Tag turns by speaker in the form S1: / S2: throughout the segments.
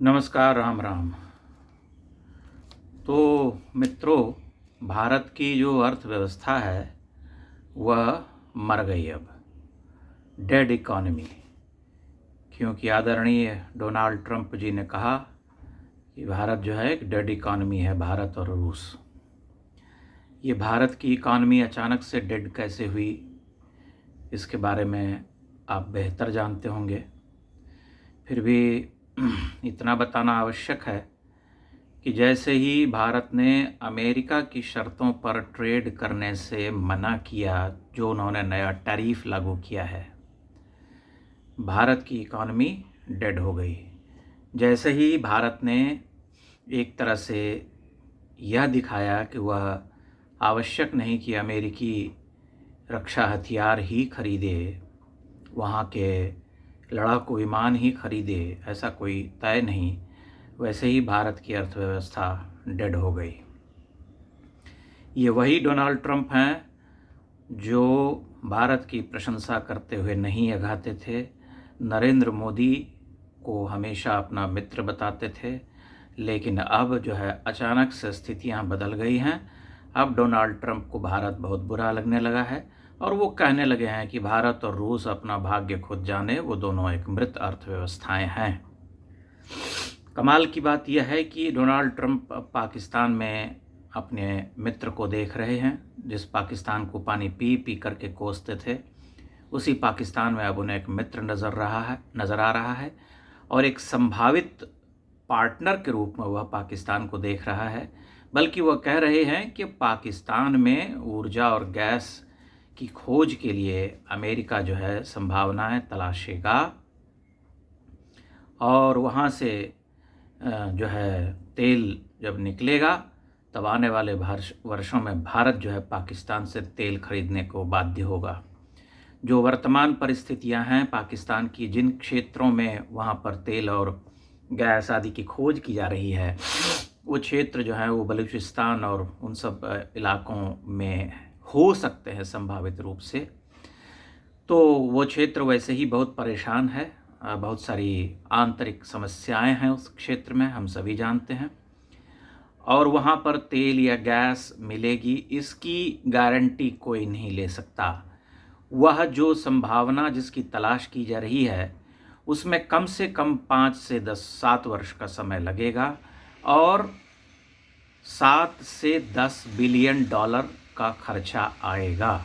S1: नमस्कार, राम राम। तो मित्रों, भारत की जो अर्थव्यवस्था है वह मर गई अब, डेड इकॉनमी। क्योंकि आदरणीय डोनाल्ड ट्रंप जी ने कहा कि भारत जो है एक डेड इकॉनमी है, भारत और रूस। ये भारत की इकॉनमी अचानक से डेड कैसे हुई, इसके बारे में आप बेहतर जानते होंगे। फिर भी इतना बताना आवश्यक है कि जैसे ही भारत ने अमेरिका की शर्तों पर ट्रेड करने से मना किया, जो उन्होंने नया टैरिफ लागू किया है, भारत की इकॉनमी डेड हो गई। जैसे ही भारत ने एक तरह से यह दिखाया कि वह आवश्यक नहीं कि अमेरिकी रक्षा हथियार ही खरीदे, वहाँ के लड़ाकू विमान ही खरीदे, ऐसा कोई तय नहीं, वैसे ही भारत की अर्थव्यवस्था डेड हो गई। ये वही डोनाल्ड ट्रंप हैं जो भारत की प्रशंसा करते हुए नहीं अघाते थे, नरेंद्र मोदी को हमेशा अपना मित्र बताते थे। लेकिन अब जो है अचानक से स्थितियां बदल गई हैं। अब डोनाल्ड ट्रंप को भारत बहुत बुरा लगने लगा है और वो कहने लगे हैं कि भारत और रूस अपना भाग्य खुद जाने, वो दोनों एक मृत अर्थव्यवस्थाएं हैं। कमाल की बात यह है कि डोनाल्ड ट्रंप पाकिस्तान में अपने मित्र को देख रहे हैं। जिस पाकिस्तान को पानी पी पी करके कोसते थे, उसी पाकिस्तान में अब उन्हें एक मित्र नज़र आ रहा है और एक संभावित पार्टनर के रूप में वह पाकिस्तान को देख रहा है। बल्कि वह कह रहे हैं कि पाकिस्तान में ऊर्जा और गैस की खोज के लिए अमेरिका जो है संभावनाएं तलाशेगा और वहाँ से जो है तेल जब निकलेगा तब आने वाले वर्षों में भारत जो है पाकिस्तान से तेल खरीदने को बाध्य होगा। जो वर्तमान परिस्थितियां हैं पाकिस्तान की, जिन क्षेत्रों में वहाँ पर तेल और गैस आदि की खोज की जा रही है, वो क्षेत्र जो है वो बलूचिस्तान और उन सब इलाकों में हो सकते हैं संभावित रूप से। तो वो क्षेत्र वैसे ही बहुत परेशान है, बहुत सारी आंतरिक समस्याएं हैं उस क्षेत्र में, हम सभी जानते हैं। और वहाँ पर तेल या गैस मिलेगी, इसकी गारंटी कोई नहीं ले सकता। वह जो संभावना जिसकी तलाश की जा रही है, उसमें कम से कम 5 से 7 वर्ष का समय लगेगा और 7 से 10 बिलियन डॉलर का खर्चा आएगा।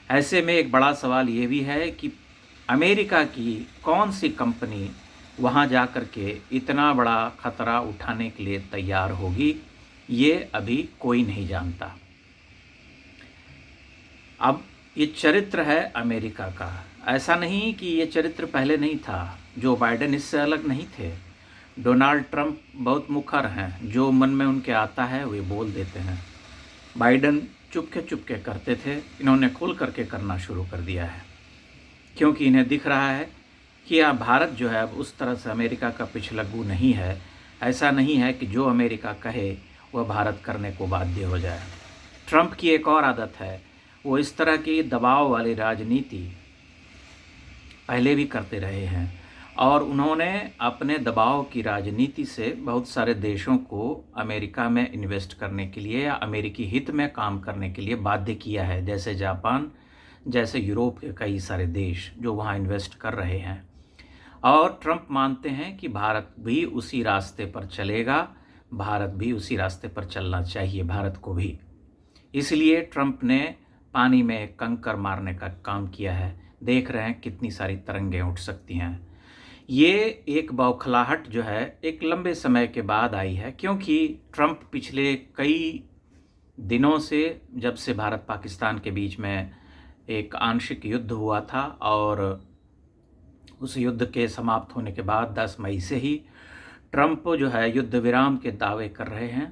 S1: ऐसे में एक बड़ा सवाल ये भी है कि अमेरिका की कौन सी कंपनी वहाँ जा कर के इतना बड़ा खतरा उठाने के लिए तैयार होगी, ये अभी कोई नहीं जानता। अब ये चरित्र है अमेरिका का, ऐसा नहीं कि ये चरित्र पहले नहीं था। जो बाइडेन इससे अलग नहीं थे। डोनाल्ड ट्रंप बहुत मुखर हैं, जो मन में उनके आता है वे बोल देते हैं। बाइडेन चुपके चुपके करते थे, इन्होंने खुल करके करना शुरू कर दिया है, क्योंकि इन्हें दिख रहा है कि यह भारत जो है अब उस तरह से अमेरिका का पिछलग्गू नहीं है। ऐसा नहीं है कि जो अमेरिका कहे वह भारत करने को बाध्य हो जाए। ट्रंप की एक और आदत है, वो इस तरह की दबाव वाली राजनीति पहले भी करते रहे हैं और उन्होंने अपने दबाव की राजनीति से बहुत सारे देशों को अमेरिका में इन्वेस्ट करने के लिए या अमेरिकी हित में काम करने के लिए बाध्य किया है, जैसे जापान, जैसे यूरोप के कई सारे देश जो वहाँ इन्वेस्ट कर रहे हैं। और ट्रंप मानते हैं कि भारत भी उसी रास्ते पर चलेगा, भारत भी उसी रास्ते पर चलना चाहिए भारत को भी। इसलिए ट्रंप ने पानी में कंकर मारने का काम किया है। देख रहे हैं कितनी सारी तरंगें उठ सकती हैं। ये एक बौखलाहट जो है एक लंबे समय के बाद आई है, क्योंकि ट्रंप पिछले कई दिनों से, जब से भारत पाकिस्तान के बीच में एक आंशिक युद्ध हुआ था और उस युद्ध के समाप्त होने के बाद 10 मई से ही ट्रंप जो है युद्ध विराम के दावे कर रहे हैं।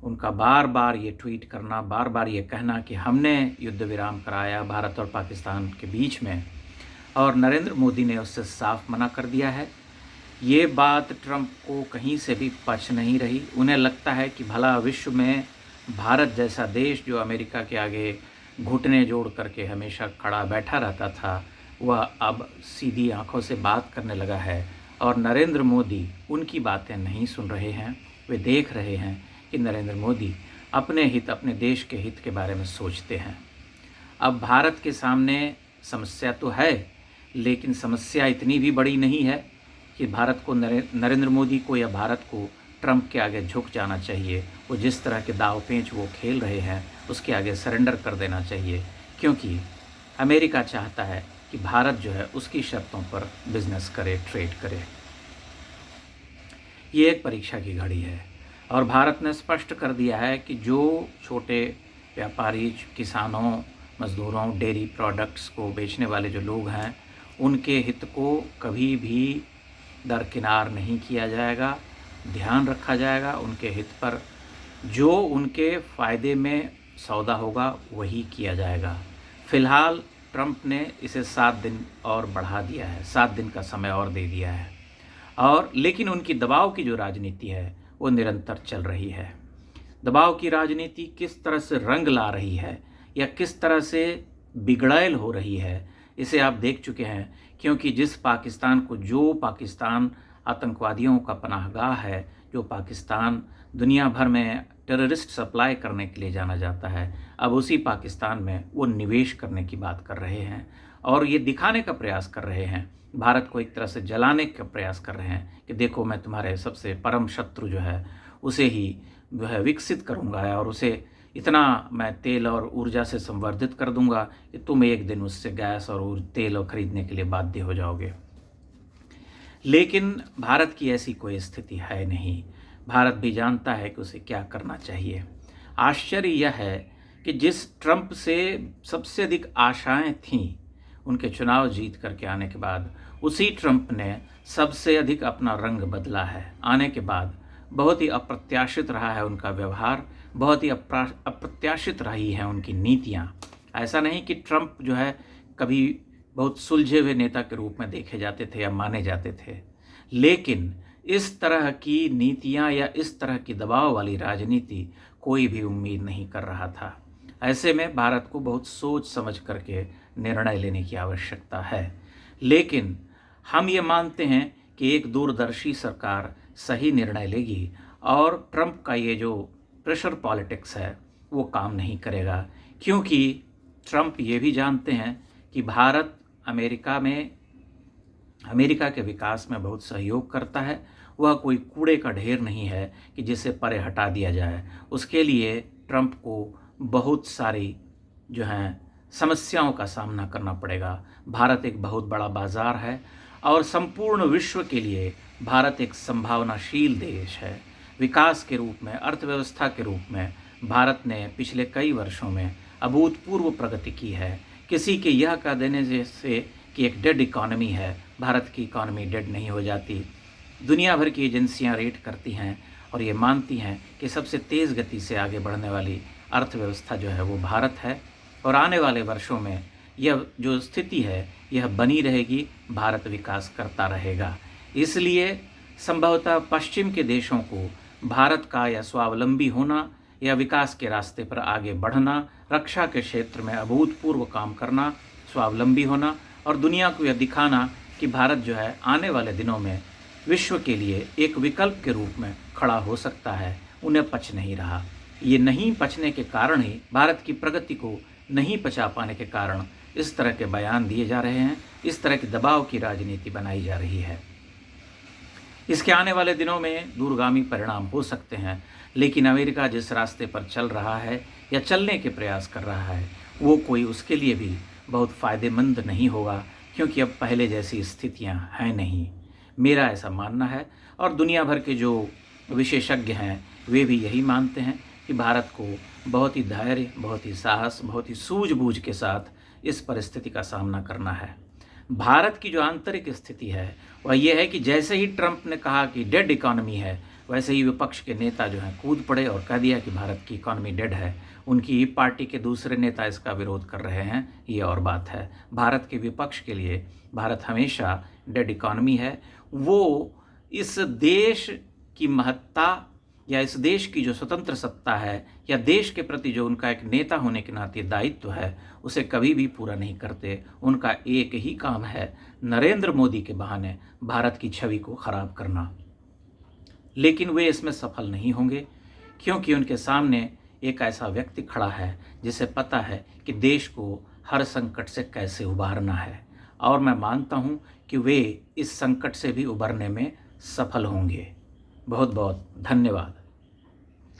S1: उनका बार बार ये ट्वीट करना, बार बार ये कहना कि हमने युद्ध विराम कराया भारत और पाकिस्तान के बीच में, और नरेंद्र मोदी ने उससे साफ मना कर दिया है। ये बात ट्रंप को कहीं से भी पच नहीं रही। उन्हें लगता है कि भला विश्व में भारत जैसा देश जो अमेरिका के आगे घुटने जोड़ करके हमेशा खड़ा बैठा रहता था, वह अब सीधी आंखों से बात करने लगा है और नरेंद्र मोदी उनकी बातें नहीं सुन रहे हैं। वे देख रहे हैं कि नरेंद्र मोदी अपने हित, अपने देश के हित के बारे में सोचते हैं। अब भारत के सामने समस्या तो है, लेकिन समस्या इतनी भी बड़ी नहीं है कि भारत को नरेंद्र मोदी को या भारत को ट्रंप के आगे झुक जाना चाहिए। वो जिस तरह के दाव पेंच वो खेल रहे हैं उसके आगे सरेंडर कर देना चाहिए, क्योंकि अमेरिका चाहता है कि भारत जो है उसकी शर्तों पर बिजनेस करे, ट्रेड करे। ये एक परीक्षा की घड़ी है और भारत ने स्पष्ट कर दिया है कि जो छोटे व्यापारी, किसानों, मज़दूरों, डेयरी प्रोडक्ट्स को बेचने वाले जो लोग हैं उनके हित को कभी भी दरकिनार नहीं किया जाएगा, ध्यान रखा जाएगा। उनके हित पर जो उनके फ़ायदे में सौदा होगा वही किया जाएगा। फ़िलहाल ट्रंप ने इसे 7 दिन और बढ़ा दिया है, 7 दिन का समय और दे दिया है, और लेकिन उनकी दबाव की जो राजनीति है वो निरंतर चल रही है। दबाव की राजनीति किस तरह से रंग ला रही है या किस तरह से बिगड़ैल हो रही है, इसे आप देख चुके हैं। क्योंकि जिस पाकिस्तान को, जो पाकिस्तान आतंकवादियों का पनाहगाह है, जो पाकिस्तान दुनिया भर में टेररिस्ट सप्लाई करने के लिए जाना जाता है, अब उसी पाकिस्तान में वो निवेश करने की बात कर रहे हैं और ये दिखाने का प्रयास कर रहे हैं, भारत को एक तरह से जलाने का प्रयास कर रहे हैं कि देखो मैं तुम्हारे सबसे परम शत्रु जो है उसे ही जो है विकसित करूंगा और उसे इतना मैं तेल और ऊर्जा से संवर्धित कर दूंगा कि तुम एक दिन उससे गैस और तेल और खरीदने के लिए बाध्य हो जाओगे। लेकिन भारत की ऐसी कोई स्थिति है नहीं। भारत भी जानता है कि उसे क्या करना चाहिए। आश्चर्य यह है कि जिस ट्रंप से सबसे अधिक आशाएं थीं उनके चुनाव जीत करके आने के बाद, उसी ट्रंप ने सबसे अधिक अपना रंग बदला है। आने के बाद बहुत ही अप्रत्याशित रहा है उनका व्यवहार, बहुत ही अप्रत्याशित रही हैं उनकी नीतियां। ऐसा नहीं कि ट्रंप जो है कभी बहुत सुलझे हुए नेता के रूप में देखे जाते थे या माने जाते थे, लेकिन इस तरह की नीतियां या इस तरह की दबाव वाली राजनीति कोई भी उम्मीद नहीं कर रहा था। ऐसे में भारत को बहुत सोच समझ करके निर्णय लेने की आवश्यकता है। लेकिन हम ये मानते हैं कि एक दूरदर्शी सरकार सही निर्णय लेगी और ट्रंप का ये जो प्रेशर पॉलिटिक्स है वो काम नहीं करेगा, क्योंकि ट्रंप ये भी जानते हैं कि भारत अमेरिका के विकास में बहुत सहयोग करता है। वह कोई कूड़े का ढेर नहीं है कि जिसे परे हटा दिया जाए। उसके लिए ट्रंप को बहुत सारी जो हैं समस्याओं का सामना करना पड़ेगा। भारत एक बहुत बड़ा बाज़ार है और संपूर्ण विश्व के लिए भारत एक संभावनाशील देश है। विकास के रूप में, अर्थव्यवस्था के रूप में भारत ने पिछले कई वर्षों में अभूतपूर्व प्रगति की है। किसी के यह कह देने से कि एक डेड इकॉनमी है, भारत की इकॉनमी डेड नहीं हो जाती। दुनिया भर की एजेंसियां रेट करती हैं और ये मानती हैं कि सबसे तेज़ गति से आगे बढ़ने वाली अर्थव्यवस्था जो है वो भारत है और आने वाले वर्षों में यह जो स्थिति है यह बनी रहेगी, भारत विकास करता रहेगा। इसलिए संभवतः पश्चिम के देशों को भारत का या स्वावलंबी होना या विकास के रास्ते पर आगे बढ़ना, रक्षा के क्षेत्र में अभूतपूर्व काम करना, स्वावलंबी होना और दुनिया को यह दिखाना कि भारत जो है आने वाले दिनों में विश्व के लिए एक विकल्प के रूप में खड़ा हो सकता है, उन्हें पच नहीं रहा। ये नहीं पचने के कारण ही, भारत की प्रगति को नहीं पचा पाने के कारण इस तरह के बयान दिए जा रहे हैं, इस तरह की दबाव की राजनीति बनाई जा रही है। इसके आने वाले दिनों में दूरगामी परिणाम हो सकते हैं, लेकिन अमेरिका जिस रास्ते पर चल रहा है या चलने के प्रयास कर रहा है वो कोई उसके लिए भी बहुत फ़ायदेमंद नहीं होगा, क्योंकि अब पहले जैसी स्थितियां हैं नहीं। मेरा ऐसा मानना है और दुनिया भर के जो विशेषज्ञ हैं वे भी यही मानते हैं कि भारत को बहुत ही धैर्य, बहुत ही साहस, बहुत ही सूझबूझ के साथ इस परिस्थिति का सामना करना है। भारत की जो आंतरिक स्थिति है वह यह है कि जैसे ही ट्रंप ने कहा कि डेड इकॉनमी है, वैसे ही विपक्ष के नेता जो हैं कूद पड़े और कह दिया कि भारत की इकॉनमी डेड है। उनकी पार्टी के दूसरे नेता इसका विरोध कर रहे हैं, ये और बात है। भारत के विपक्ष के लिए भारत हमेशा डेड इकॉनमी है। वो इस देश की महत्ता या इस देश की जो स्वतंत्र सत्ता है या देश के प्रति जो उनका एक नेता होने के नाते दायित्व है, उसे कभी भी पूरा नहीं करते। उनका एक ही काम है, नरेंद्र मोदी के बहाने भारत की छवि को खराब करना। लेकिन वे इसमें सफल नहीं होंगे, क्योंकि उनके सामने एक ऐसा व्यक्ति खड़ा है जिसे पता है कि देश को हर संकट से कैसे उबारना है, और मैं मानता हूँ कि वे इस संकट से भी उबरने में सफल होंगे। बहुत बहुत धन्यवाद।